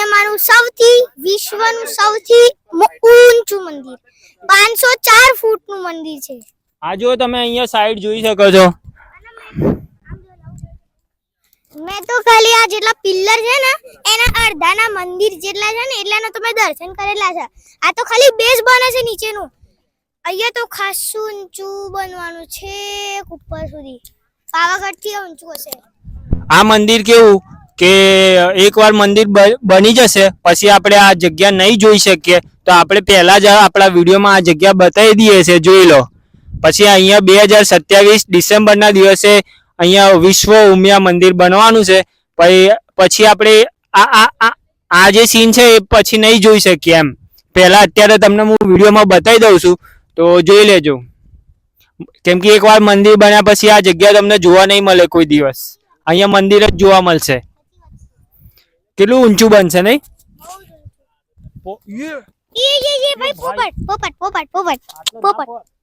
ઉમિયામાનું સૌથી વિશ્વનું સૌથી ઊંચું મંદિર 504 ફૂટનું મંદિર છે। આ જો તમે અહીંયા સાઈડ જોઈ શકો છો। મેં તો ખાલી આ જેટલા પિલ્લર છે ને એના અડધાના મંદિર જેટલા છે ને એટલાનો તો મેં દર્શન કરેલા છે। આ તો ખાલી બેઝ બને છે નીચેનું। અહીંયા તો ખાસું ઊંચું બનવાનું છે ઉપર સુધી, પાવાગઢથી ઊંચું હશે। આ મંદિર કેવું કે એકવાર મંદિર બની જશે પછી આપણે આ જગ્યા નહીં જોઈ શકીએ તો આપણે પહેલા જ આપણા વિડીયોમાં આ જગ્યા બતાવી દઈએ છે, જોઈ લો। પછી અહીંયા 2027 ડિસેમ્બરના દિવસે અહીંયા વિશ્વ ઉમિયા મંદિર બનવાનું છે। પછી આપણે આ જે સીન છે એ પછી નહીં જોઈ શકીએ એમ। પહેલા અત્યારે તમને હું વિડીયોમાં બતાવી દઉં છું તો જોઈ લેજો, કેમ કે એકવાર મંદિર બન્યા પછી આ જગ્યા તમને જોવા નહીં મળે કોઈ દિવસ। અહીંયા મંદિર જ જોવા મળશે। કેટલું ઊંચું બનશે નહીં? ભાઈ પોપટ પોપટ પોપટ પોપટ પોપટ